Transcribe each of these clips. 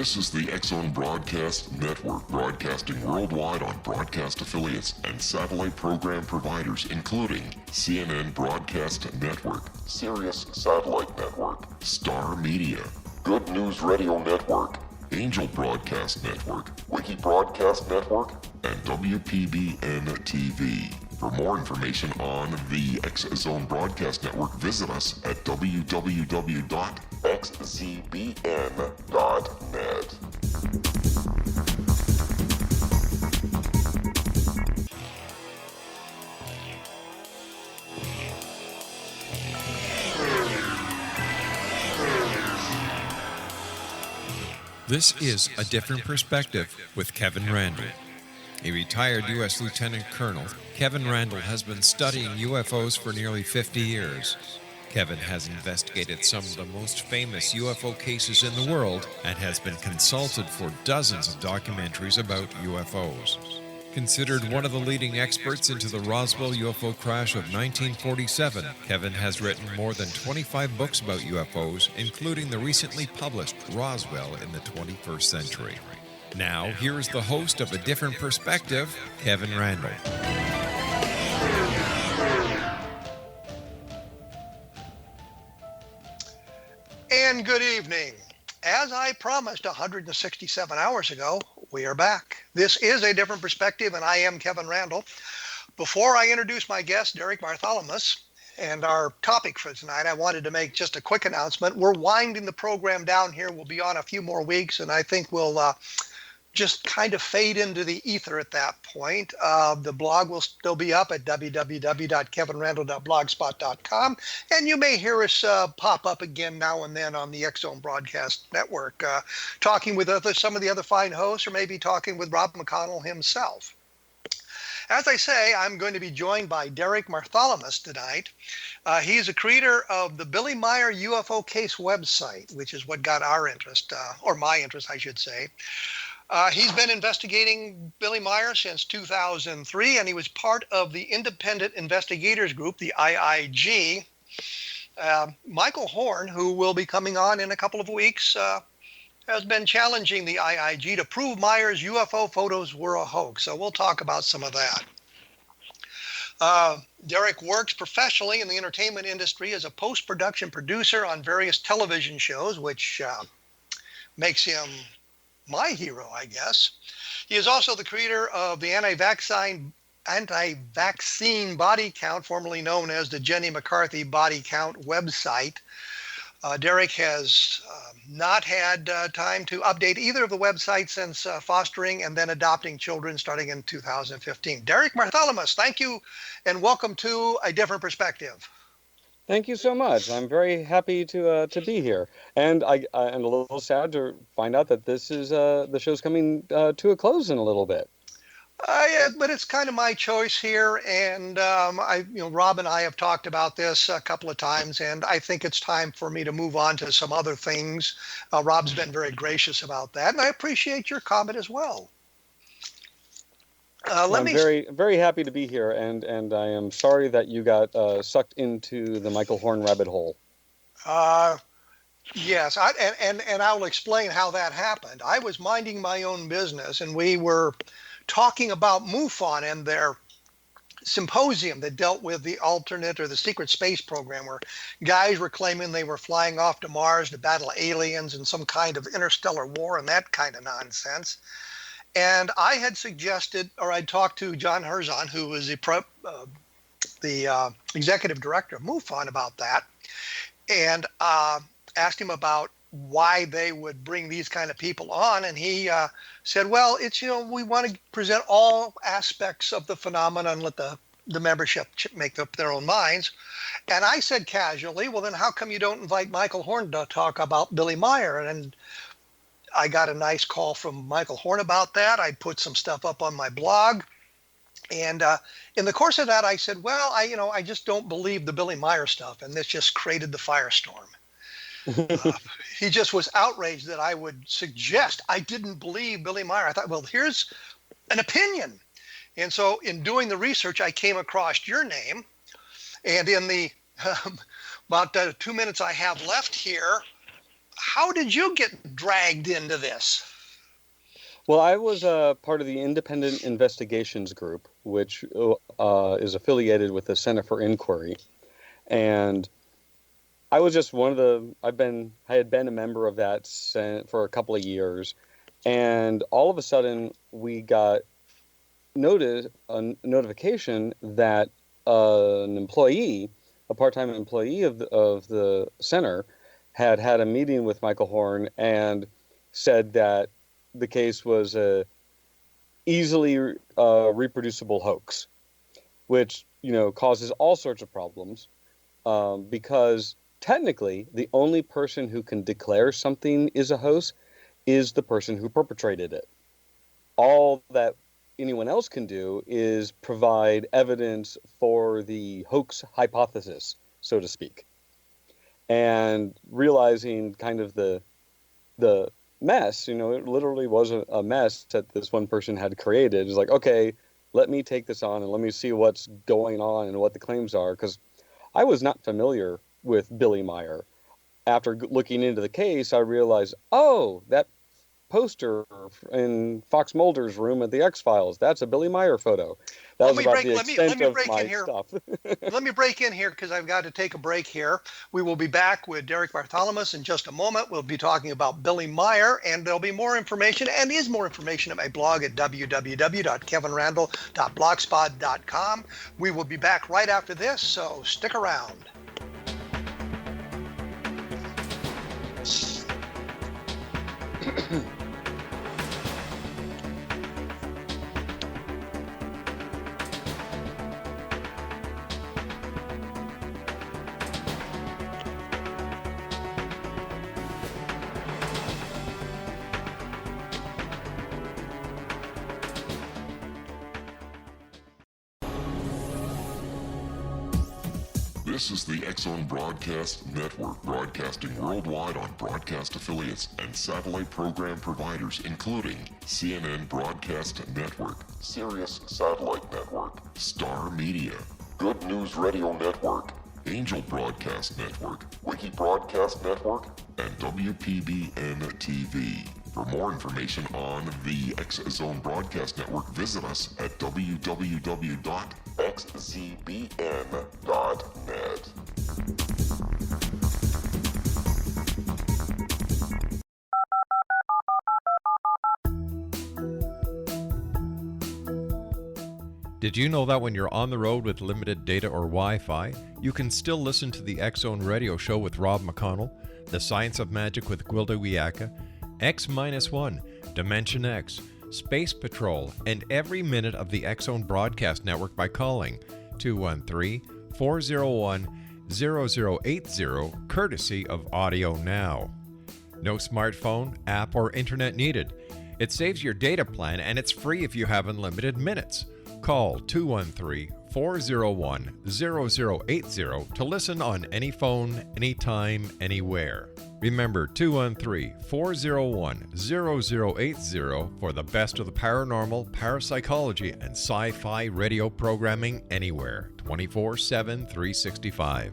This is the X-Zone Broadcast Network, broadcasting worldwide on broadcast affiliates and satellite program providers, including CNN Broadcast Network, Sirius Satellite Network, Star Media, Good News Radio Network, Angel Broadcast Network, Wiki Broadcast Network, and WPBN TV. For more information on the X-Zone Broadcast Network, visit us at www.xzbn.net. This is A Different Perspective with Kevin Randle. A retired U.S. Lieutenant Colonel, Kevin Randle has been studying UFOs for nearly 50 years. Kevin has investigated some of the most famous UFO cases in the world and has been consulted for dozens of documentaries about UFOs. Considered one of the leading experts into the Roswell UFO crash of 1947, Kevin has written more than 25 books about UFOs, including the recently published Roswell in the 21st Century. Now, here is the host of A Different Perspective, Kevin Randle. And good evening. As I promised 167 hours ago, we are back. This is A Different Perspective, and I am Kevin Randle. Before I introduce my guest, Derek Bartholomaus, and our topic for tonight, I wanted to make just a quick announcement. We're winding the program down here. We'll be on a few more weeks, and I think we'll just kind of fade into the ether at that point. The blog will still be up at www.kevinrandle.blogspot.com, and you may hear us pop up again now and then on the X-Zone Broadcast Network, talking with some of the other fine hosts, or maybe talking with Rob McConnell himself. As I say, I'm going to be joined by Derek Bartholomaus tonight. He is a creator of the Billy Meier UFO Case website, which is what got our interest, or my interest, I should say. He's been investigating Billy Meier since 2003, and he was part of the Independent Investigators Group, the IIG. Michael Horn, who will be coming on in a couple of weeks, has been challenging the IIG to prove Meier's UFO photos were a hoax. So we'll talk about some of that. Derek works professionally in the entertainment industry as a post-production producer on various television shows, which makes him my hero, I guess. He is also the creator of the anti-vaccine body count, formerly known as the Jenny McCarthy Body Count website. Derek has not had time to update either of the websites since fostering and then adopting children starting in 2015. Derek Bartholomaus, thank you and welcome to A Different Perspective. Thank you so much. I'm very happy to be here, and I'm a little sad to find out that this is the show's coming to a close in a little bit. Yeah, but it's kind of my choice here, and Rob and I have talked about this a couple of times, and I think it's time for me to move on to some other things. Rob's been very gracious about that, and I appreciate your comment as well. I'm very, very happy to be here, and I am sorry that you got sucked into the Michael Horn rabbit hole. Yes, and I'll explain how that happened. I was minding my own business, and we were talking about MUFON and their symposium that dealt with the alternate or the secret space program, where guys were claiming they were flying off to Mars to battle aliens and some kind of interstellar war and that kind of nonsense. And I had suggested, or I'd talked to John Herzon, who was the executive director of MUFON, about that, and asked him about why they would bring these kind of people on. And he said, well, it's, we want to present all aspects of the phenomenon and let the membership make up their own minds. And I said casually, well, then how come you don't invite Michael Horn to talk about Billy Meier? And I got a nice call from Michael Horn about that. I put some stuff up on my blog. And in the course of that, I said, well, I just don't believe the Billy Meier stuff. And this just created the firestorm. He just was outraged that I would suggest I didn't believe Billy Meier. I thought, well, here's an opinion. And so in doing the research, I came across your name. And in the about 2 minutes I have left here, how did you get dragged into this? Well, I was part of the Independent Investigations Group, which is affiliated with the Center for Inquiry, and I was just one of the. I had been a member of that for a couple of years, and all of a sudden we got a notification that an employee, a part-time employee of the center, had a meeting with Michael Horn and said that the case was a easily reproducible hoax, which causes all sorts of problems because technically the only person who can declare something is a hoax is the person who perpetrated it. All that anyone else can do is provide evidence for the hoax hypothesis, so to speak. And realizing kind of the mess, it literally was a mess that this one person had created. It's like, okay, let me take this on and let me see what's going on and what the claims are, because I was not familiar with Billy Meier. After looking into the case, I realized, oh, that poster in Fox Mulder's room at the X-Files, that's a Billy Meier photo. That was about the extent of my stuff. Let me break in here because I've got to take a break here. We will be back with Derek Bartholomaus in just a moment. We'll be talking about Billy Meier, and there'll be more information, and is more information at my blog at www.kevinrandle.blogspot.com. We will be back right after this, so stick around. This is the X-Zone Broadcast Network, broadcasting worldwide on broadcast affiliates and satellite program providers, including CNN Broadcast Network, Sirius Satellite Network, Star Media, Good News Radio Network, Angel Broadcast Network, Wiki Broadcast Network, and WPBN TV. For more information on the X-Zone Broadcast Network, visit us at www.xzbn.net. Did you know that when you're on the road with limited data or Wi-Fi, you can still listen to the X-Zone Radio Show with Rob McConnell, The Science of Magic with Gwilda Wiyaka, X-1, Dimension X, Space Patrol, and every minute of the X-Zone Broadcast Network by calling 213-401-0080, courtesy of Audio Now. No smartphone, app, or internet needed. It saves your data plan, and it's free if you have unlimited minutes. Call 213-401-0080 to listen on any phone, anytime, anywhere. Remember 213-401-0080 for the best of the paranormal, parapsychology, and sci-fi radio programming anywhere, 24/7, 365.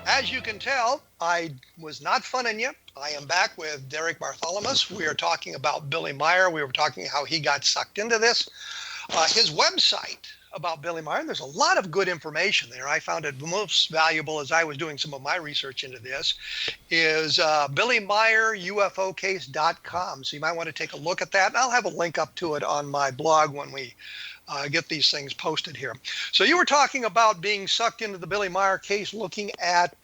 As you can tell, I was not funning you. I am back with Derek Bartholomaus. We are talking about Billy Meier. We were talking how he got sucked into this. His website about Billy Meier, there's a lot of good information there. I found it most valuable as I was doing some of my research into this, is BillyMeierUFOcase.com. So you might want to take a look at that. And I'll have a link up to it on my blog when we get these things posted here. So you were talking about being sucked into the Billy Meier case, looking at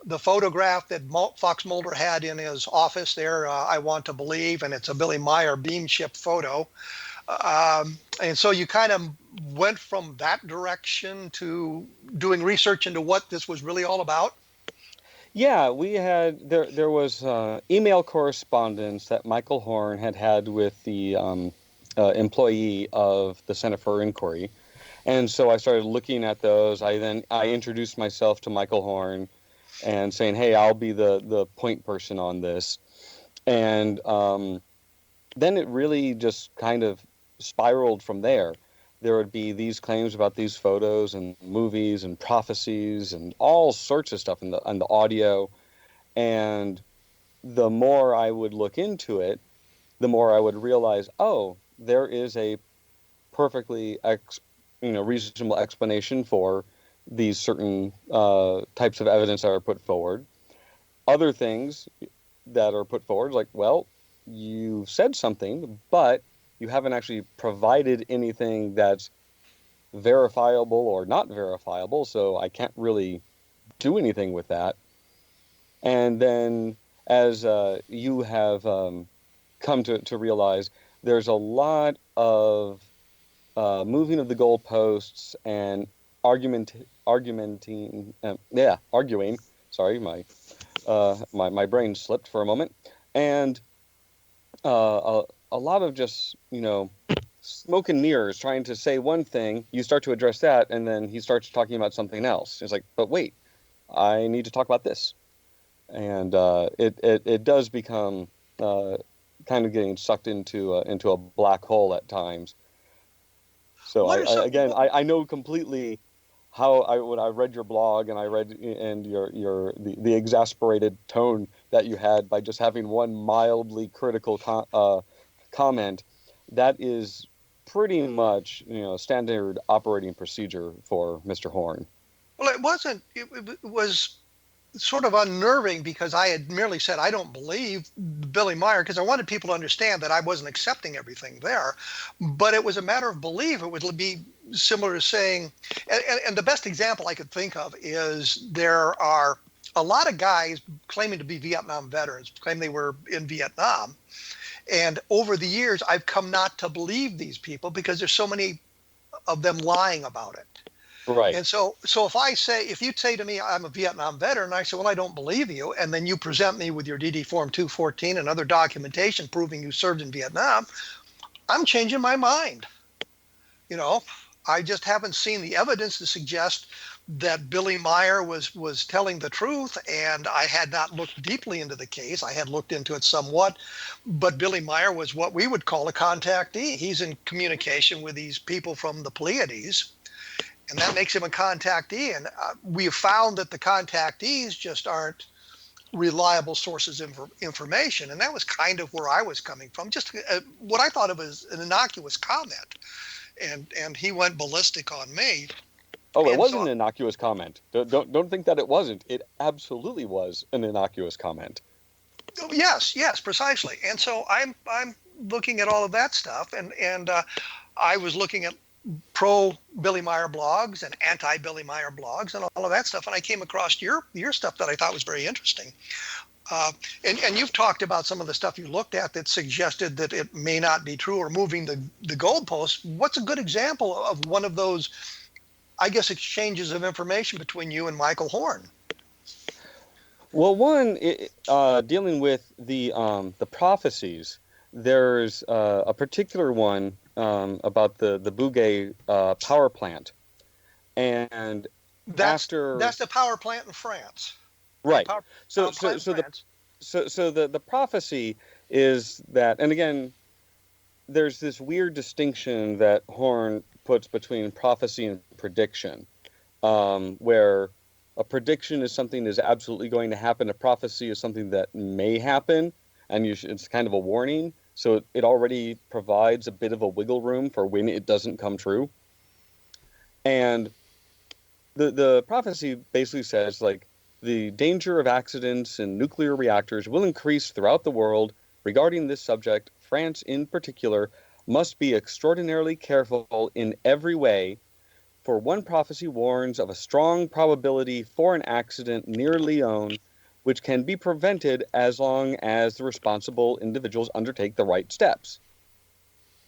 the photograph that Fox Mulder had in his office there, I want to believe, and it's a Billy Meier beam ship photo. And so you kind of went from that direction to doing research into what this was really all about? Yeah, we had, there was email correspondence that Michael Horn had with the employee of the Center for Inquiry. And so I started looking at those. I introduced myself to Michael Horn and saying, hey, I'll be the point person on this. And then it really just kind of spiraled from there. there would be these claims about these photos and movies and prophecies and all sorts of stuff in the audio. And the more I would look into it, the more I would realize, oh, there is a perfectly reasonable explanation for these certain types of evidence that are put forward. Other things that are put forward, like, well, you said something, but you haven't actually provided anything that's verifiable or not verifiable, so I can't really do anything with that. And then, as you have come to realize, there's a lot of moving of the goalposts and arguing. Sorry, my brain slipped for a moment, and a lot of just smoke and mirrors, trying to say one thing. You start to address that, and then he starts talking about something else. It's like, but wait, I need to talk about this, and it does become kind of getting sucked into a black hole at times. So I know completely how when I read your blog and I read the exasperated tone that you had by just having one mildly critical comment. That is pretty much standard operating procedure for Mr. Horn. Well, it wasn't. It was sort of unnerving because I had merely said I don't believe Billy Meier, because I wanted people to understand that I wasn't accepting everything there, but it was a matter of belief. It would be similar to saying, and the best example I could think of is there are a lot of guys claiming to be Vietnam veterans, claim they were in Vietnam, and over the years I've come not to believe these people because there's so many of them lying about it. Right. And so if you say to me, I'm a Vietnam veteran, and I say, well, I don't believe you, and then you present me with your DD Form 214 and other documentation proving you served in Vietnam, I'm changing my mind. I just haven't seen the evidence to suggest that Billy Meier was telling the truth, and I had not looked deeply into the case. I had looked into it somewhat, but Billy Meier was what we would call a contactee. He's in communication with these people from the Pleiades, and that makes him a contactee. And we have found that the contactees just aren't reliable sources of information. And that was kind of where I was coming from. Just what I thought of as an innocuous comment. And he went ballistic on me. Oh, it wasn't an innocuous comment. Don't think that it wasn't. It absolutely was an innocuous comment. Yes, precisely. And so I'm looking at all of that stuff, and I was looking at pro Billy Meier blogs and anti Billy Meier blogs and all of that stuff, and I came across your stuff that I thought was very interesting. And you've talked about some of the stuff you looked at that suggested that it may not be true, or moving the goalposts. What's a good example of one of those, I guess, exchanges of information between you and Michael Horn? Well, one, dealing with the prophecies, there's a particular one about the Bugey power plant, and that's the power plant in France, right? So the prophecy is that, and again, there's this weird distinction that Horn puts between prophecy and prediction, where a prediction is something that is absolutely going to happen. A prophecy is something that may happen, and it's kind of a warning. So it already provides a bit of a wiggle room for when it doesn't come true. And the prophecy basically says, like, the danger of accidents in nuclear reactors will increase throughout the world. Regarding this subject, France in particular must be extraordinarily careful in every way, for one prophecy warns of a strong probability for an accident near Lyon, which can be prevented as long as the responsible individuals undertake the right steps.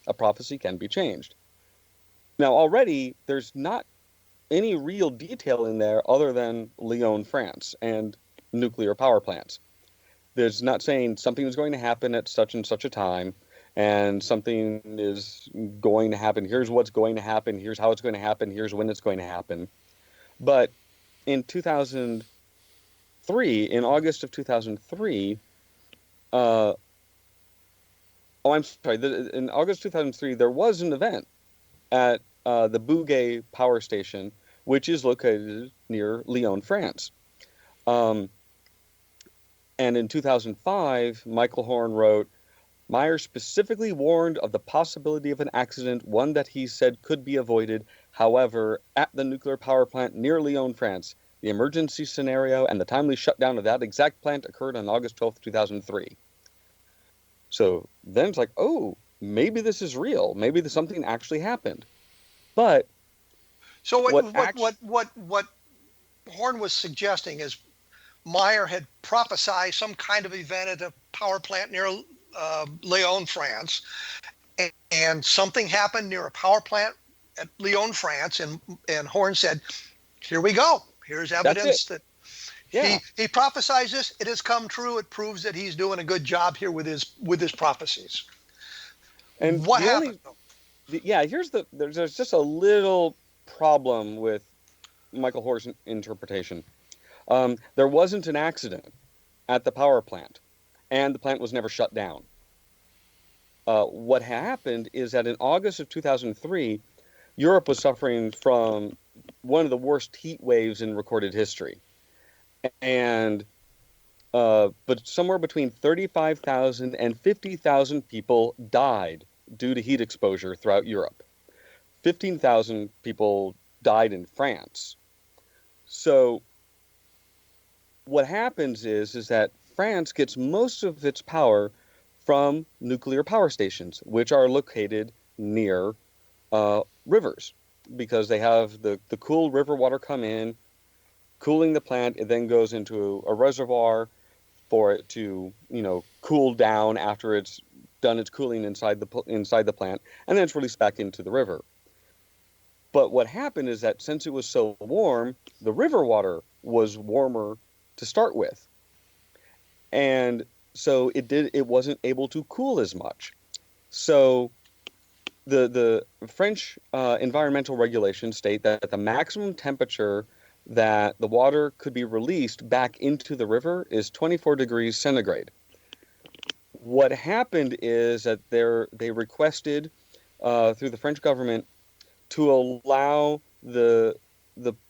A prophecy can be changed. Now, already, there's not any real detail in there other than Lyon, France, and nuclear power plants. There's not saying something is going to happen at such and such a time, and something is going to happen. Here's what's going to happen. Here's how it's going to happen. Here's when it's going to happen. But in 2003, in August of 2003, in August 2003, there was an event at the Bouguer power station, which is located near Lyon, France. And in 2005, Michael Horn wrote, Meier specifically warned of the possibility of an accident, one that he said could be avoided. However, at the nuclear power plant near Lyon, France, the emergency scenario and the timely shutdown of that exact plant occurred on August 12th, 2003. So then it's like, oh, maybe this is real. Maybe something actually happened. But so what Horn was suggesting is Meier had prophesied some kind of event at a power plant near Lyon, France, and something happened near a power plant at Lyon, France, and Horn said, "Here we go. Here's evidence that he prophesied this. It has come true. It proves that he's doing a good job here with his prophecies." And what happened? There's just a little problem with Michael Horn's interpretation. There wasn't an accident at the power plant, and the plant was never shut down. What happened is that in August of 2003, Europe was suffering from one of the worst heat waves in recorded history. And but somewhere between 35,000 and 50,000 people died due to heat exposure throughout Europe. 15,000 people died in France. So what happens is that France gets most of its power from nuclear power stations, which are located near rivers, because they have the cool river water come in, cooling the plant. It then goes into a reservoir for it to, cool down after it's done its cooling inside the plant, and then it's released back into the river. But what happened is that since it was so warm, the river water was warmer to start with, and so it wasn't able to cool as much. So the French environmental regulations state that the maximum temperature that the water could be released back into the river is 24 degrees centigrade. What happened is that they requested through the French government to allow the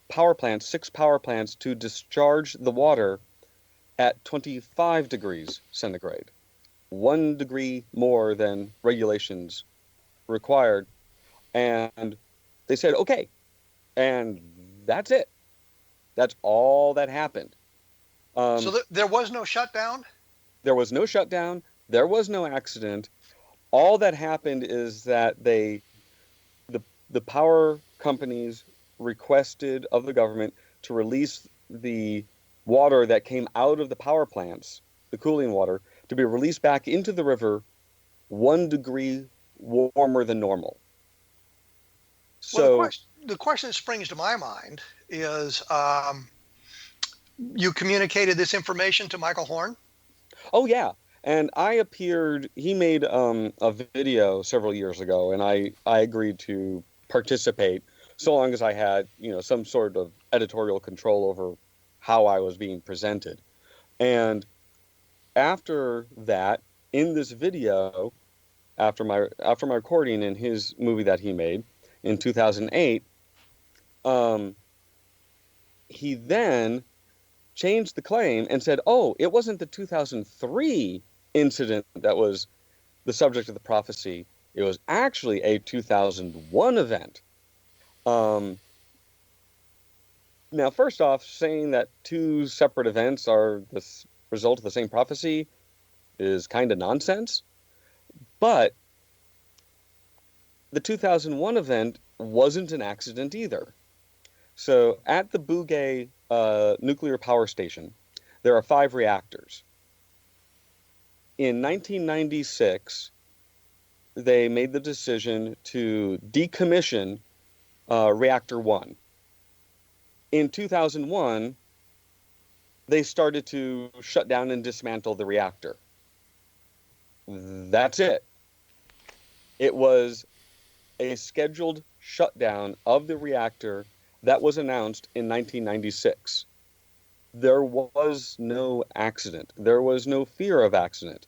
power plants, 6 power plants, to discharge the water at 25 degrees centigrade, 1 degree more than regulations required. And they said, okay. And that's it. That's all that happened. So there was no shutdown? There was no shutdown. There was no accident. All that happened is that the power companies requested of the government to release the water that came out of the power plants, the cooling water, to be released back into the river 1 degree warmer than normal. So well, the question that springs to my mind is, you communicated this information to Michael Horn? Oh, yeah. And he made a video several years ago, and I agreed to participate so long as I had, some sort of editorial control over how I was being presented. And after that, in this video, after my recording in his movie that he made in 2008, he then changed the claim and said, oh, it wasn't the 2003 incident that was the subject of the prophecy. It was actually a 2001 event. Now, first off, saying that 2 separate events are the result of the same prophecy is kind of nonsense. But the 2001 event wasn't an accident either. So at the Bouguer nuclear power station, there are 5 reactors. In 1996, they made the decision to decommission reactor 1. In 2001, they started to shut down and dismantle the reactor. That's it. It was a scheduled shutdown of the reactor that was announced in 1996. There was no accident. There was no fear of accident.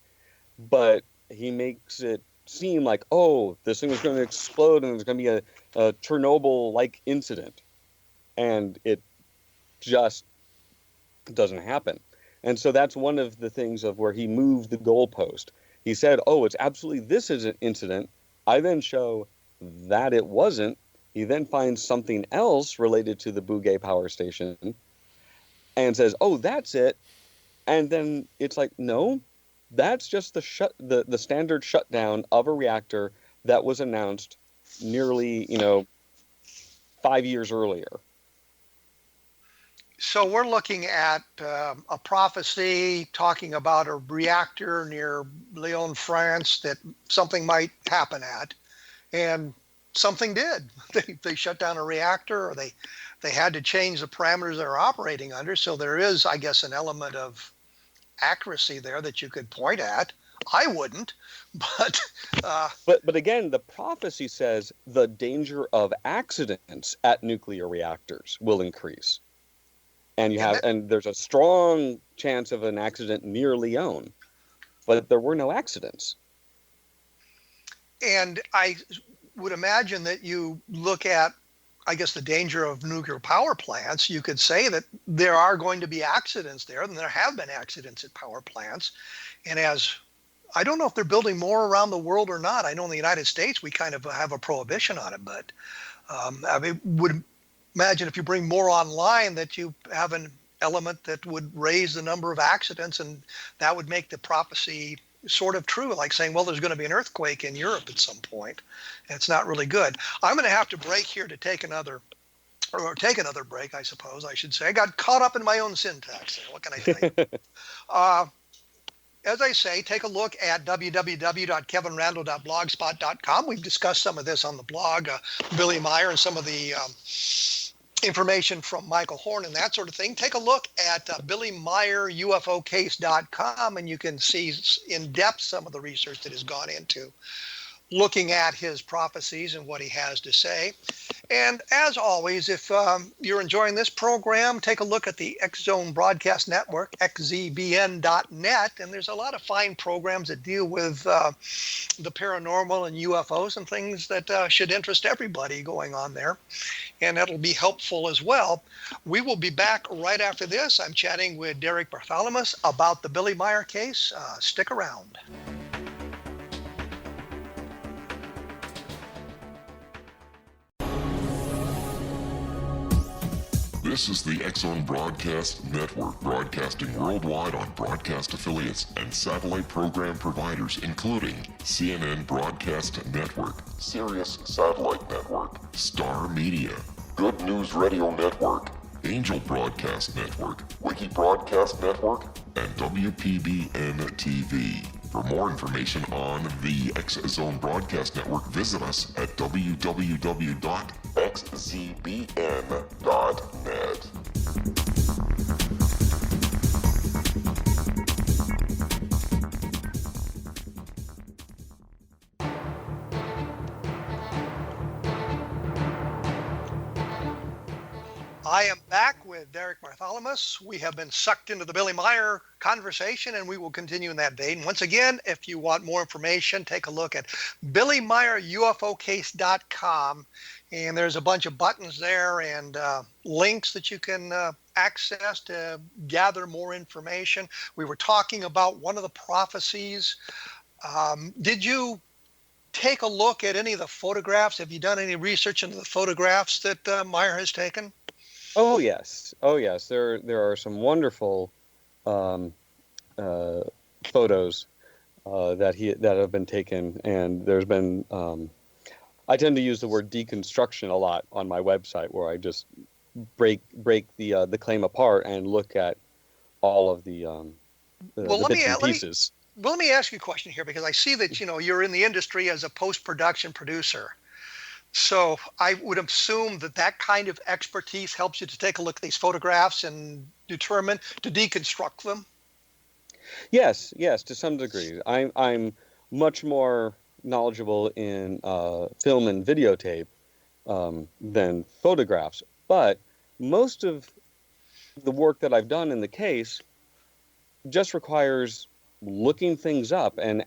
But he makes it seem like, oh, this thing is going to explode and there's going to be a Chernobyl-like incident. And it just doesn't happen. And so that's one of the things of where he moved the goalpost. He said, oh, it's absolutely this is an incident. I then show that it wasn't. He then finds something else related to the Bugay power station and says, oh, that's it. And then it's like, no, that's just the standard shutdown of a reactor that was announced nearly, 5 years earlier. So we're looking at a prophecy talking about a reactor near Lyon, France that something might happen at, and something did. They shut down a reactor, or they had to change the parameters they're operating under. So there is, I guess, an element of accuracy there that you could point at. I wouldn't, but but again, the prophecy says the danger of accidents at nuclear reactors will increase. And there's a strong chance of an accident near Lyon, but there were no accidents. And I would imagine that you look at, I guess, the danger of nuclear power plants. You could say that there are going to be accidents there, and there have been accidents at power plants. And I don't know if they're building more around the world or not. I know in the United States we kind of have a prohibition on it, but I would imagine if you bring more online that you have an element that would raise the number of accidents, and that would make the prophecy sort of true, like saying, well, there's going to be an earthquake in Europe at some point, and it's not really good. I'm going to have to break here to take another break, I suppose I should say. I got caught up in my own syntax there. What can I tell you? As I say, take a look at www.kevinrandle.blogspot.com. We've discussed some of this on the blog, Billy Meier and some of the information from Michael Horn and that sort of thing. Take a look at BillyMeierUFOcase.com, and you can see in depth some of the research that has gone into looking at his prophecies and what he has to say. And as always, if you're enjoying this program, take a look at the X Zone Broadcast Network, xzbn.net, and there's a lot of fine programs that deal with the paranormal and UFOs and things that should interest everybody going on there, and that'll be helpful as well. We will be back right after this. I'm chatting with Derek Bartholomaus about the Billy Meier case. Stick around. This is the X Zone Broadcast Network, broadcasting worldwide on broadcast affiliates and satellite program providers, including CNN Broadcast Network, Sirius Satellite Network, Star Media, Good News Radio Network, Angel Broadcast Network, Wiki Broadcast Network, and WPBN TV. For more information on the X Zone Broadcast Network, visit us at www.xzbn.net. I am back with Derek Bartholomaus. We have been sucked into the Billy Meier conversation, and we will continue in that vein. Once again, if you want more information, take a look at BillyMeierUFOcase.com, and there's a bunch of buttons there and links that you can access to gather more information. We were talking about one of the prophecies. Did you take a look at any of the photographs? Have you done any research into the photographs that Meier has taken? Oh yes. There are some wonderful photos that have been taken, and there's been. I tend to use the word deconstruction a lot on my website, where I just break the claim apart and look at all of the bits and pieces. Let me ask you a question here, because I see that you're in the industry as a post-production producer. So I would assume that kind of expertise helps you to take a look at these photographs and determine to deconstruct them. Yes, to some degree. I'm much more knowledgeable in film and videotape than photographs, but most of the work that I've done in the case just requires looking things up and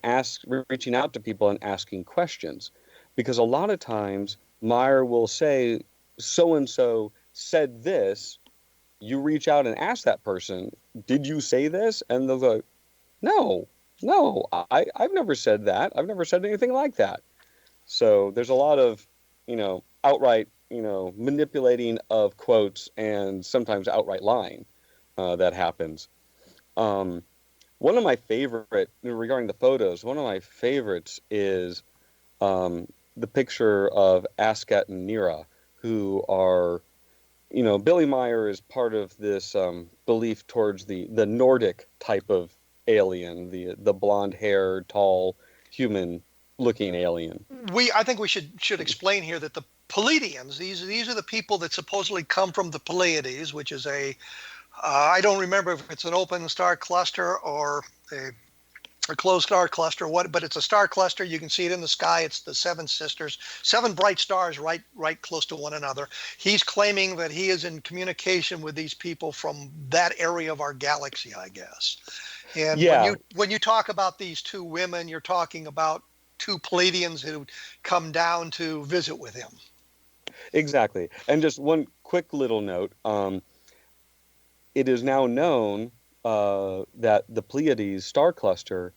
reaching out to people and asking questions. Because a lot of times Meier will say, so-and-so said this. You reach out and ask that person, did you say this? And they'll go, no, I've never said that. I've never said anything like that. So there's a lot of, outright, manipulating of quotes and sometimes outright lying that happens. One of my favorite, regarding the photos, one of my favorites is the picture of Asket and Nira, who are, Billy Meier is part of this belief towards the Nordic type of alien, the blonde-haired, tall, human-looking alien. I think we should explain here that the Pleiadians, these are the people that supposedly come from the Pleiades, which is I don't remember if it's an open star cluster or a closed star cluster, but it's a star cluster. You can see it in the sky. It's the seven sisters, seven bright stars right close to one another. He's claiming that he is in communication with these people from that area of our galaxy, I guess. And when you talk about these two women, you're talking about two Pleiadians who come down to visit with him. Exactly. And just one quick little note. It is now known that the Pleiades star cluster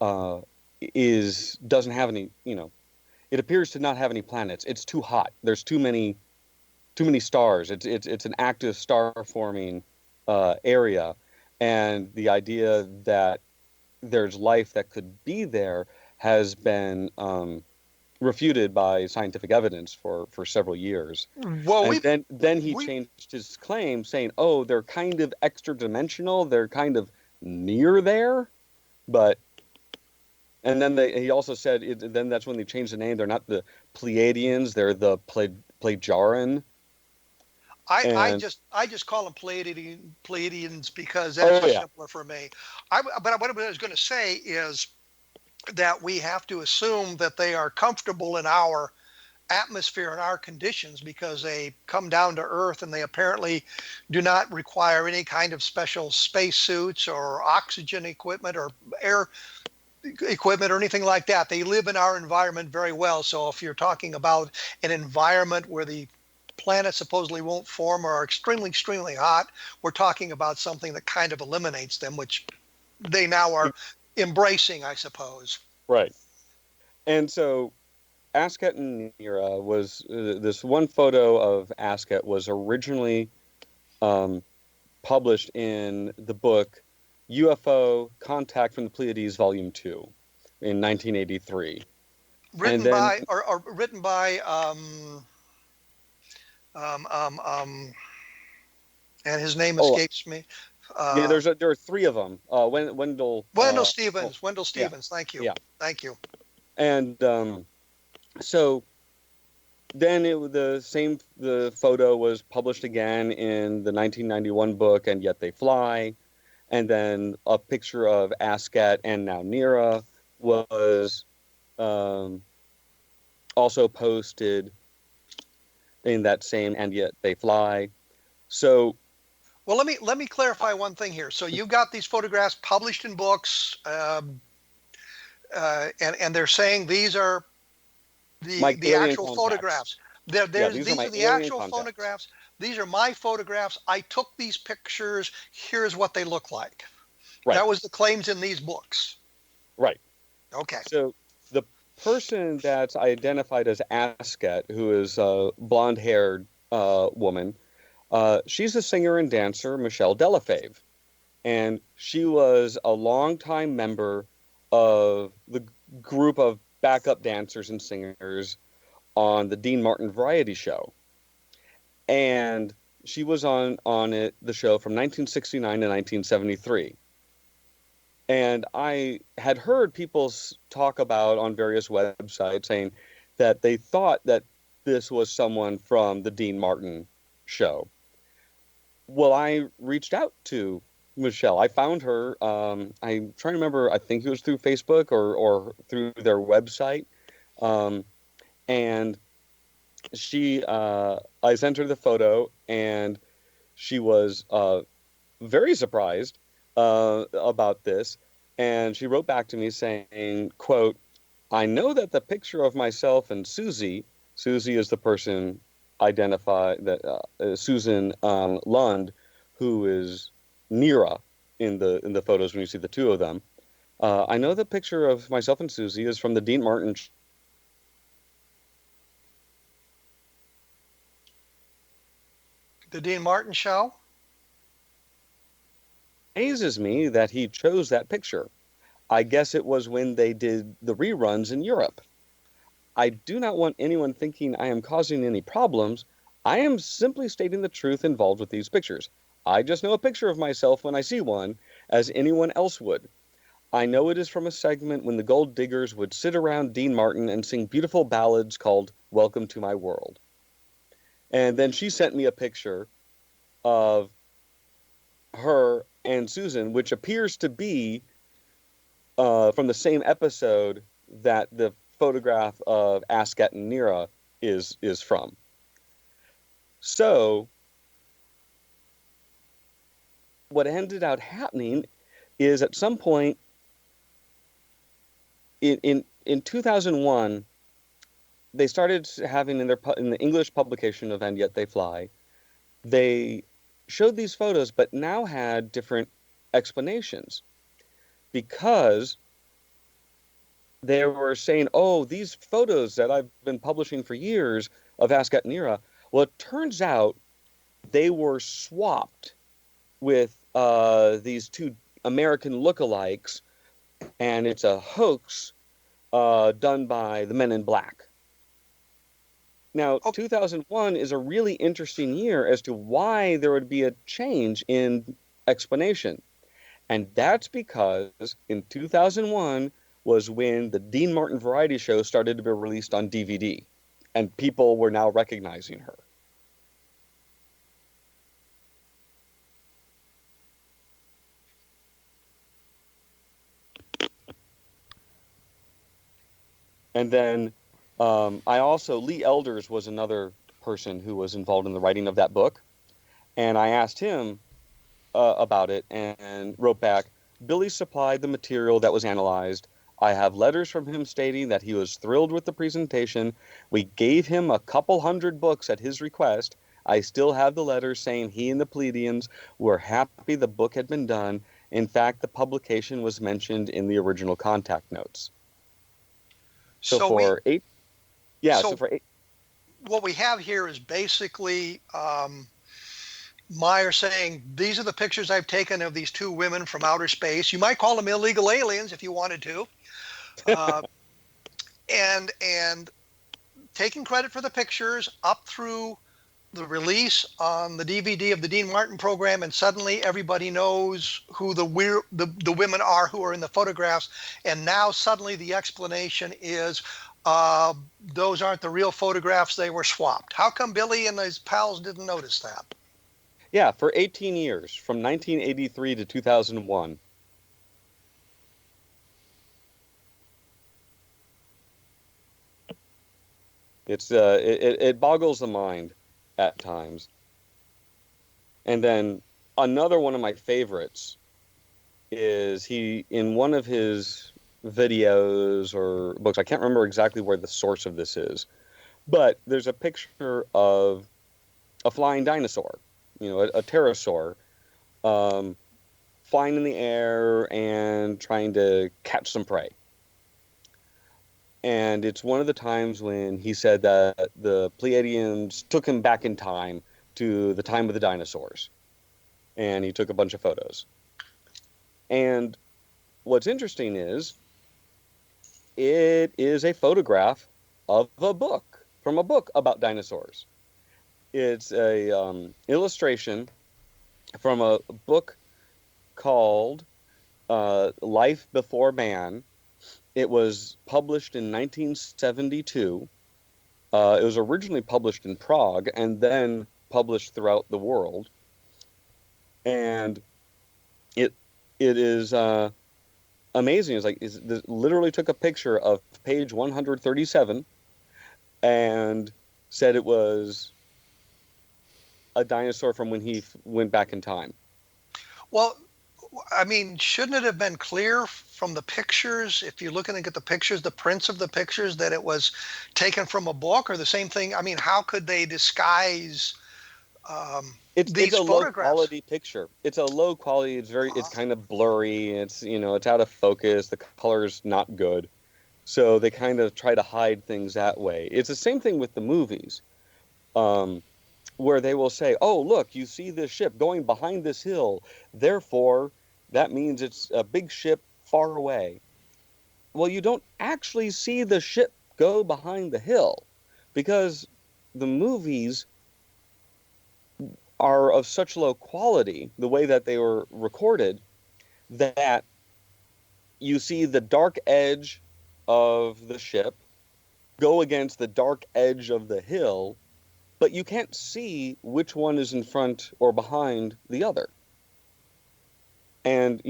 doesn't have any, it appears to not have any planets. It's too hot. There's too many stars. It's an active star forming area, and the idea that there's life that could be there has been refuted by scientific evidence for several years. Well, and then he changed his claim, saying, "Oh, they're kind of extra dimensional. They're kind of near there," and then he also said, then that's when they changed the name. They're not the Pleiadians. They're the Pleiadian. I just call them Pleiadians because that's simpler for me. But what I was going to say is that we have to assume that they are comfortable in our atmosphere and our conditions because they come down to Earth and they apparently do not require any kind of special space suits or oxygen equipment or air equipment or anything like that. They live in our environment very well. So if you're talking about an environment where the planets supposedly won't form or are extremely, extremely hot, we're talking about something that kind of eliminates them, which they now are embracing, I suppose. Right. And so Asket and Nira was this one photo of Asket was originally published in the book UFO Contact from the Pleiades Volume 2 in 1983. Written by and his name escapes me. There are three of them. Wendell Stevens. Wendell Stevens. Yeah. Thank you. Yeah. Thank you. And so then the photo was published again in the 1991 book, And Yet They Fly. And then a picture of Asket and now Nira was also posted in that same And Yet They Fly. So, well, let me clarify one thing here. So you got these photographs published in books, and they're saying these are the actual photographs. These are the actual photographs. These are my photographs. I took these pictures. Here's what they look like. Right. That was the claims in these books. Right. Okay. So the person that's identified as Asket, who is a blonde-haired woman, she's a singer and dancer, Michelle Delafave. And she was a longtime member of the group of backup dancers and singers on the Dean Martin Variety Show. And she was on the show from 1969 to 1973. And I had heard people talk about on various websites saying that they thought that this was someone from the Dean Martin show. Well, I reached out to Michelle. I found her. I'm trying to remember. I think it was through Facebook or through their website. And I sent her the photo, and she was very surprised about this. And she wrote back to me saying, quote, I know that the picture of myself and Susie is the person identified that Susan Lund, who is Nira in the photos when you see the two of them. I know the picture of myself and Susie is from the Dean Martin. The Dean Martin show? Amazes me that he chose that picture. I guess it was when they did the reruns in Europe. I do not want anyone thinking I am causing any problems. I am simply stating the truth involved with these pictures. I just know a picture of myself when I see one, as anyone else would. I know it is from a segment when the gold diggers would sit around Dean Martin and sing beautiful ballads called Welcome to My World. And then she sent me a picture of her and Susan, which appears to be from the same episode that the photograph of Asket and Nira is from. So what ended up happening is at some point in 2001, they started having in the English publication of And Yet They Fly, they showed these photos, but now had different explanations because they were saying, oh, these photos that I've been publishing for years of Asket and Nira, well, it turns out they were swapped with these two American lookalikes, and it's a hoax done by the Men in Black. Now, 2001 is a really interesting year as to why there would be a change in explanation. And that's because in 2001 was when the Dean Martin variety show started to be released on DVD, and people were now recognizing her. And then Lee Elders was another person who was involved in the writing of that book. And I asked him about it and wrote back, Billy supplied the material that was analyzed. I have letters from him stating that he was thrilled with the presentation. We gave him a couple hundred books at his request. I still have the letters saying he and the Pleiadians were happy the book had been done. In fact, the publication was mentioned in the original contact notes. For eight. What we have here is basically Meier saying, these are the pictures I've taken of these two women from outer space. You might call them illegal aliens if you wanted to. And taking credit for the pictures up through the release on the DVD of the Dean Martin program, and suddenly everybody knows who the women are who are in the photographs. And now suddenly the explanation is those aren't the real photographs, they were swapped. How come Billy and his pals didn't notice that? Yeah, for 18 years, from 1983 to 2001. It boggles the mind at times. And then another one of my favorites is in one of his videos or books, I can't remember exactly where the source of this is, but there's a picture of a flying dinosaur, a pterosaur, flying in the air and trying to catch some prey. And it's one of the times when he said that the Pleiadians took him back in time to the time of the dinosaurs. And he took a bunch of photos. And what's interesting is it is a photograph of from a book about dinosaurs. It's a illustration from a book called Life Before Man. It was published in 1972. It was originally published in Prague and then published throughout the world. And it is amazing. It's literally took a picture of page 137 and said it was a dinosaur from when he went back in time. Well, I mean, shouldn't it have been clear from the pictures, if you're looking at the pictures, the prints of the pictures, that it was taken from a book, or the same thing? I mean, how could they disguise It's these a low photographs? quality picture. It's a low quality. It's Uh, kind of blurry. It's out of focus. The color's not good. So they kind of try to hide things that way. It's the same thing with the movies, um, where they will say, "Oh, look, you see this ship going behind this hill. Therefore, that means it's a big ship far away." Well, you don't actually see the ship go behind the hill because the movies are of such low quality, the way that they were recorded, that you see the dark edge of the ship go against the dark edge of the hill, but you can't see which one is in front or behind the other. And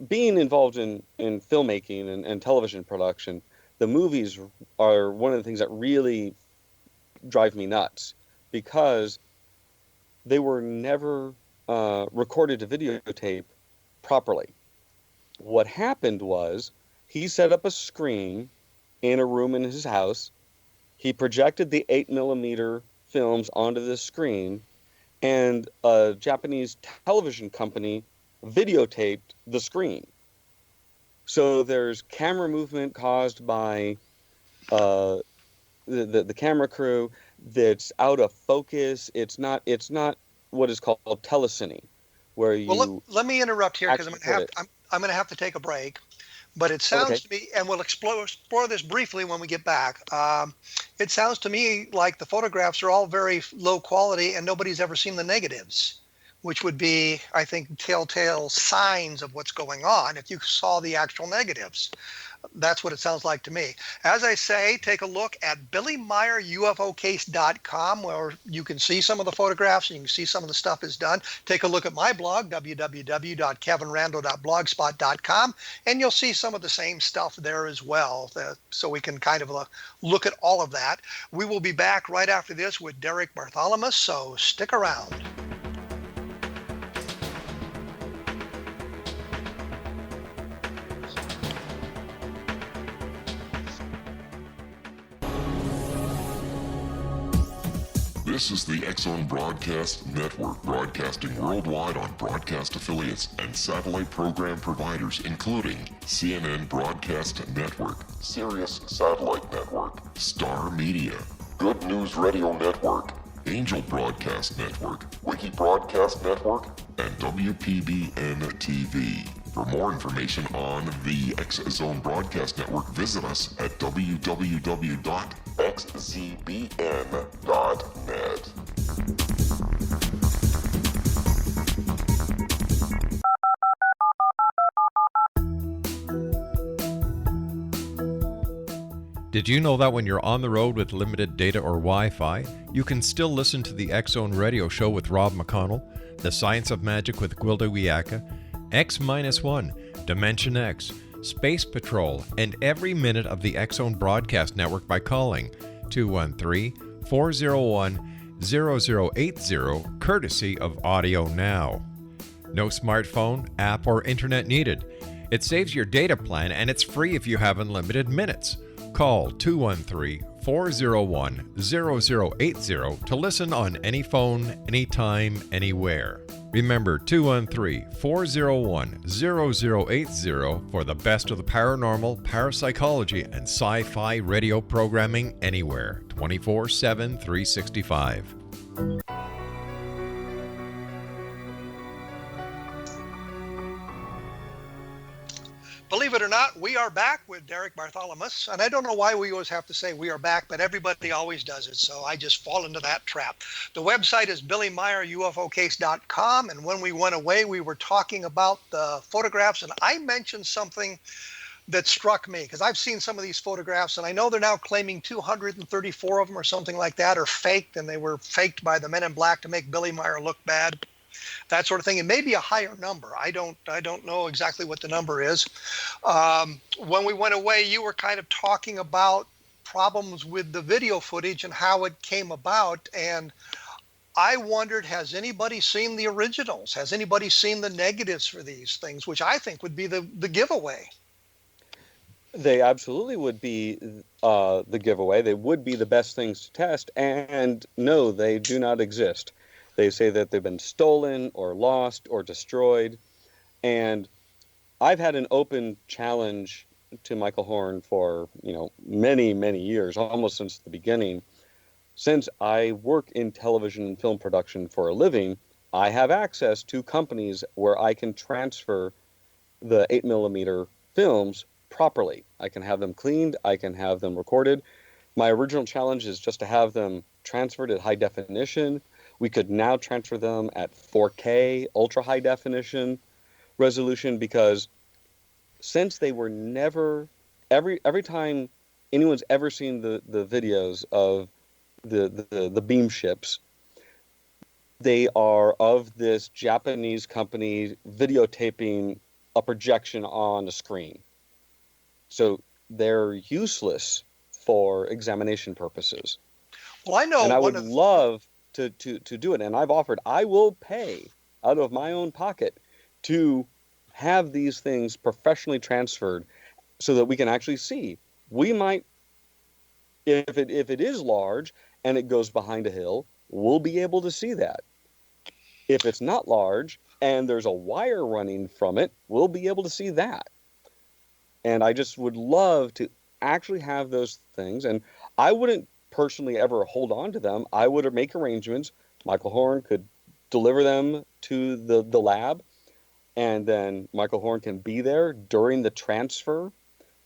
being involved in filmmaking and television production, the movies are one of the things that really drive me nuts, because they were never recorded to videotape properly. What happened was, he set up a screen in a room in his house. He projected the 8mm films onto the screen, and a Japanese television company videotaped the screen. So there's camera movement caused by the camera crew that's out of focus. It's not what is called telecine, where well, you let me interrupt here, because actually put it. I'm going to have to take a break. But it Okay. sounds to me, and we'll explore this briefly when we get back. It sounds to me like the photographs are all very low quality, and nobody's ever seen the negatives, which would be, I think, telltale signs of what's going on if you saw the actual negatives. That's what it sounds like to me. As I say, take a look at BillyMeierUFOcase.com, where you can see some of the photographs and you can see some of the stuff is done. Take a look at my blog, www.kevinrandle.blogspot.com, and you'll see some of the same stuff there as well. So we can kind of look at all of that. We will be back right after this with Derek Bartholomeus, so stick around. This is the X-Zone Broadcast Network, broadcasting worldwide on broadcast affiliates and satellite program providers, including CNN Broadcast Network, Sirius Satellite Network, Star Media, Good News Radio Network, Angel Broadcast Network, Wiki Broadcast Network, and WPBN TV. For more information on the X-Zone Broadcast Network, visit us at www.xzbn.net. Did you know that when you're on the road with limited data or Wi-Fi, you can still listen to the X-Zone Radio Show with Rob McConnell, The Science of Magic with Gwilda Wiyaka, X-1, Dimension X, Space Patrol, and every minute of the X-Zone Broadcast Network by calling 213-401-0080, courtesy of Audio Now. No smartphone, app, or internet needed. It saves your data plan, and it's free if you have unlimited minutes. Call 213-401-0080 to listen on any phone, anytime, anywhere. Remember 213-401-0080 for the best of the paranormal, parapsychology, and sci-fi radio programming anywhere, 24/7, 365. Believe it or not, we are back with Derek Bartholomeus. And I don't know why we always have to say we are back, but everybody always does it. So I just fall into that trap. The website is BillyMeierUFOcase.com. And when we went away, we were talking about the photographs. And I mentioned something that struck me, because I've seen some of these photographs, and I know they're now claiming 234 of them or something like that are faked, and they were faked by the Men in Black to make Billy Meier look bad. That sort of thing. It may be a higher number. I don't know exactly what the number is. When we went away, you were kind of talking about problems with the video footage and how it came about. And I wondered, has anybody seen the originals? Has anybody seen the negatives for these things, which I think would be the giveaway? They absolutely would be the giveaway. They would be the best things to test. And no, they do not exist. They say that they've been stolen or lost or destroyed. And I've had an open challenge to Michael Horn for, many, many years, almost since the beginning. Since I work in television and film production for a living, I have access to companies where I can transfer the 8mm films properly. I can have them cleaned, I can have them recorded. My original challenge is just to have them transferred at high definition. We could now transfer them at 4K, ultra high definition resolution, because since they were never, every time anyone's ever seen the videos of the beam ships, they are of this Japanese company videotaping a projection on a screen. So they're useless for examination purposes. Well, I know and I would love to do it. And I've offered, I will pay out of my own pocket to have these things professionally transferred so that we can actually see. We might, if it is large and it goes behind a hill, we'll be able to see that. If it's not large and there's a wire running from it, we'll be able to see that. And I just would love to actually have those things. And I wouldn't personally ever hold on to them. I would make arrangements. Michael Horn could deliver them to the lab, and then Michael Horn can be there during the transfer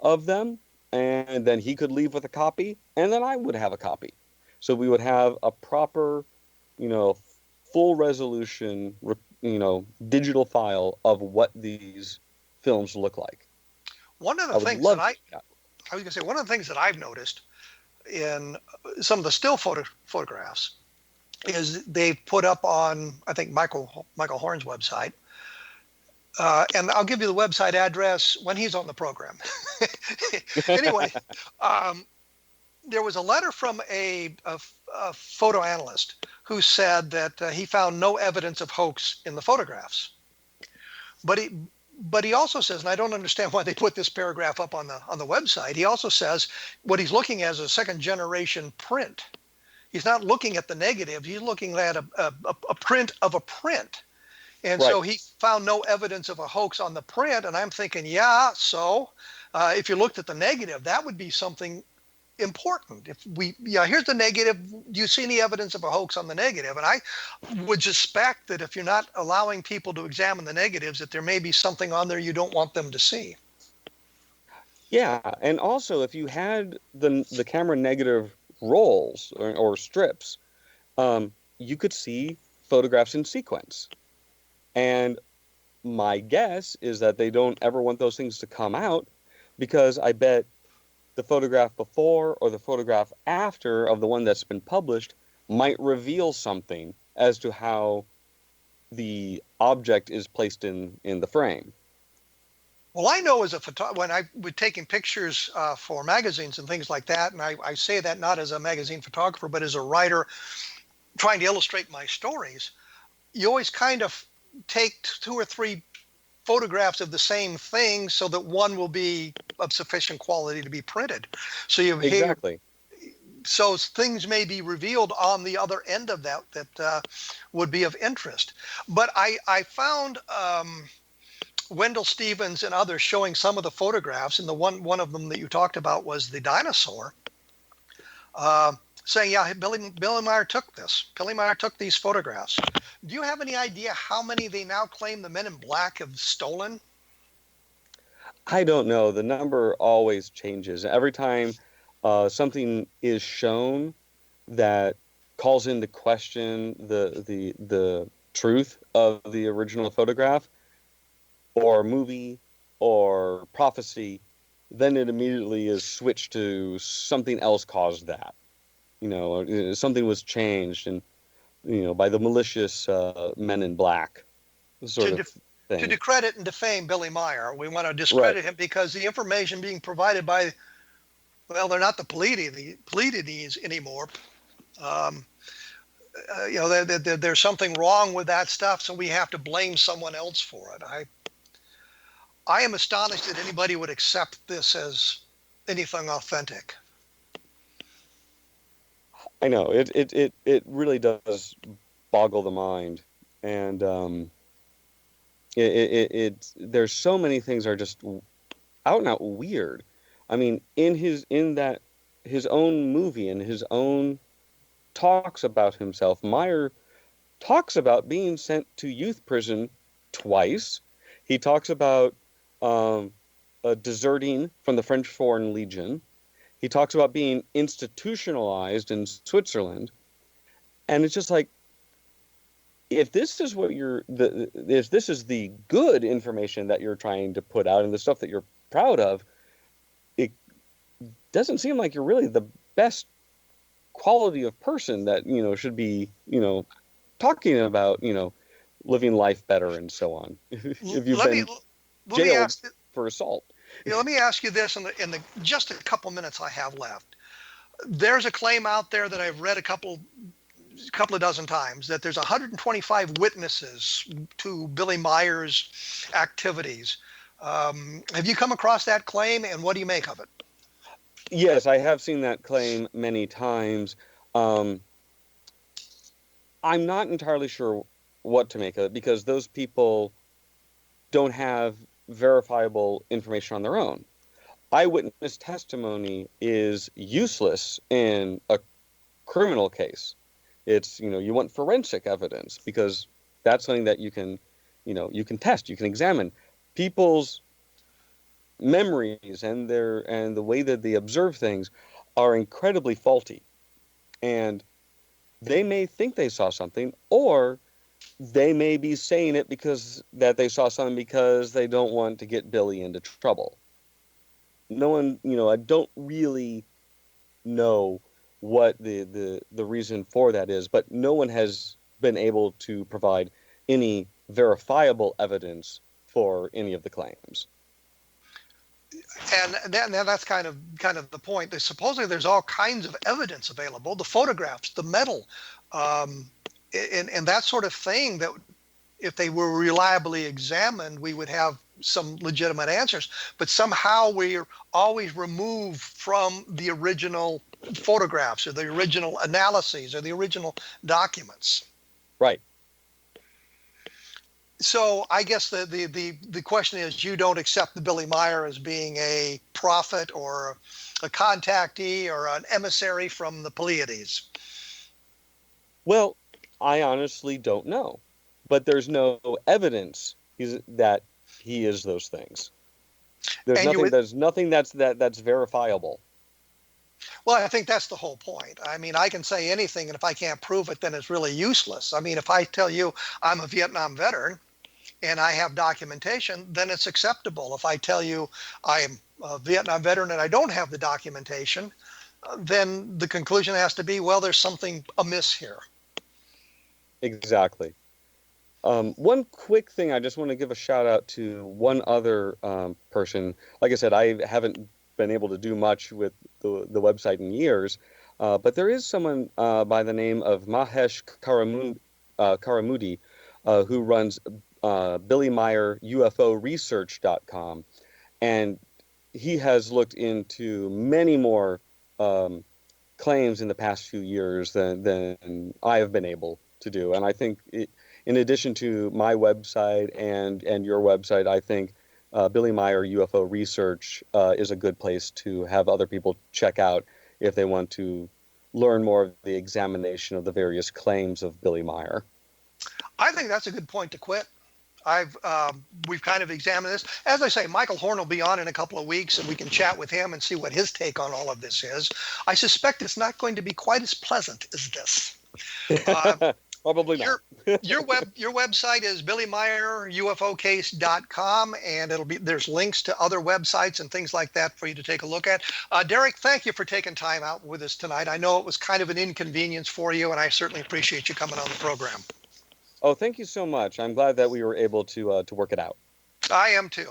of them, and then he could leave with a copy, and then I would have a copy. So we would have a proper, full resolution, digital file of what these films look like. One of the things that I was going to say, one of the things that I've noticed in some of the still photographs is they've put up on, I think, Michael Horn's website. And I'll give you the website address when he's on the program. Anyway, there was a letter from a photo analyst who said that he found no evidence of hoax in the photographs. But he also says, and I don't understand why they put this paragraph up on the website. He also says what he's looking at is a second generation print. He's not looking at the negative. He's looking at a print of a print. And right. So he found no evidence of a hoax on the print. And I'm thinking, so if you looked at the negative, that would be something important. Here's the negative. Do you see any evidence of a hoax on the negative? And I would suspect that if you're not allowing people to examine the negatives, that there may be something on there you don't want them to see. Yeah, and also if you had the camera negative rolls or strips, you could see photographs in sequence. And my guess is that they don't ever want those things to come out, because I bet the photograph before or the photograph after of the one that's been published might reveal something as to how the object is placed in the frame. Well, I know as a photographer, when I was taking pictures for magazines and things like that, and I say that not as a magazine photographer, but as a writer trying to illustrate my stories, you always kind of take 2 or 3 photographs of the same thing so that one will be of sufficient quality to be printed. So Exactly. So things may be revealed on the other end of that would be of interest. But I found Wendell Stevens and others showing some of the photographs, and the one of them that you talked about was the dinosaur, saying, Billy Meier took this. Billy Meier took these photographs. Do you have any idea how many they now claim the Men in Black have stolen? I don't know. The number always changes. Every time something is shown that calls into question the truth of the original photograph or movie or prophecy, then it immediately is switched to something else caused that. Something was changed, and by the malicious Men in Black sort of thing. To discredit and defame Billy Meier, we want to discredit him because the information being provided by, they're not the Pleiades anymore. there's something wrong with that stuff, so we have to blame someone else for it. I am astonished that anybody would accept this as anything authentic. I know it really does boggle the mind, and there's so many things are just out and out weird. I mean, in his own movie and his own talks about himself, Meyer talks about being sent to youth prison twice. He talks about deserting from the French Foreign Legion. He talks about being institutionalized in Switzerland. And it's just like, if this is what if this is the good information that you're trying to put out and the stuff that you're proud of, it doesn't seem like you're really the best quality of person that, should be, talking about, living life better and so on. If you've been jailed for assault. Let me ask you this in the just a couple minutes I have left. There's a claim out there that I've read a couple of dozen times that there's 125 witnesses to Billy Meier's activities. Have you come across that claim, and what do you make of it? Yes, I have seen that claim many times. I'm not entirely sure what to make of it, because those people don't have verifiable information on their own. Eyewitness testimony is useless in a criminal case. It's, you want forensic evidence, because that's something that you can test, you can examine. People's memories and the way that they observe things are incredibly faulty. And they may think they saw something, or they may be saying it because they saw something because they don't want to get Billy into trouble. No one, I don't really know what the reason for that is, but no one has been able to provide any verifiable evidence for any of the claims. And that's kind of the point. Supposedly there's all kinds of evidence available, the photographs, the metal, and that sort of thing, that if they were reliably examined, we would have some legitimate answers. But somehow we're always removed from the original photographs or the original analyses or the original documents. Right. So I guess the question is, you don't accept the Billy Meier as being a prophet or a contactee or an emissary from the Pleiades? Well, I honestly don't know, but there's no evidence that he is those things. There's nothing that's verifiable. Well, I think that's the whole point. I mean, I can say anything, and if I can't prove it, then it's really useless. I mean, if I tell you I'm a Vietnam veteran and I have documentation, then it's acceptable. If I tell you I'm a Vietnam veteran and I don't have the documentation, then the conclusion has to be, well, there's something amiss here. Exactly. One quick thing, I just want to give a shout out to one other person. Like I said, I haven't been able to do much with the website in years, but there is someone by the name of Mahesh Karamudi who runs Billy Meier UFOresearch.com, and he has looked into many more claims in the past few years than I have been able to do. And I think in addition to my website and your website, I think Billy Meier UFO Research is a good place to have other people check out if they want to learn more of the examination of the various claims of Billy Meier. I think that's a good point to quit. We've kind of examined this. As I say, Michael Horn will be on in a couple of weeks, and we can chat with him and see what his take on all of this is. I suspect it's not going to be quite as pleasant as this. Probably not. Your website is BillyMeierUFOcase.com, and there's links to other websites and things like that for you to take a look at. Derek, thank you for taking time out with us tonight. I know it was kind of an inconvenience for you, and I certainly appreciate you coming on the program. Oh, thank you so much. I'm glad that we were able to work it out. I am too.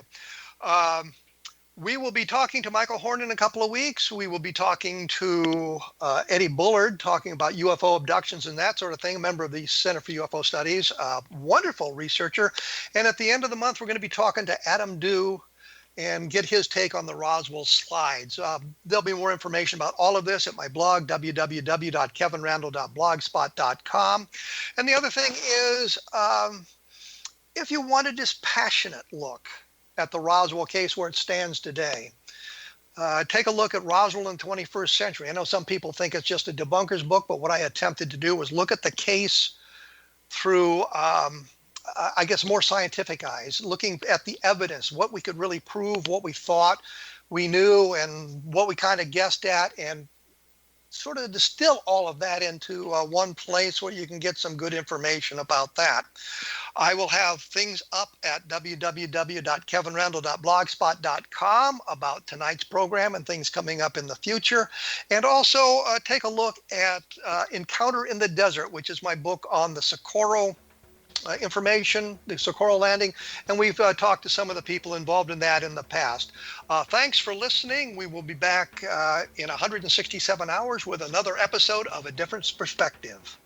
We will be talking to Michael Horn in a couple of weeks. We will be talking to Eddie Bullard, talking about UFO abductions and that sort of thing, a member of the Center for UFO Studies, wonderful researcher. And at the end of the month, we're going to be talking to Adam Dew and get his take on the Roswell slides. There'll be more information about all of this at my blog, www.kevinrandle.blogspot.com. And the other thing is, if you want a dispassionate look at the Roswell case where it stands today, take a look at Roswell in the 21st century. I know some people think it's just a debunker's book, but what I attempted to do was look at the case through, I guess, more scientific eyes, looking at the evidence, what we could really prove, what we thought we knew, and what we kind of guessed at, and sort of distill all of that into one place where you can get some good information about that. I will have things up at www.kevinrandle.blogspot.com about tonight's program and things coming up in the future. And also take a look at Encounter in the Desert, which is my book on the Socorro information, the Socorro landing, and we've talked to some of the people involved in that in the past. Thanks for listening. We will be back in 167 hours with another episode of A Different Perspective.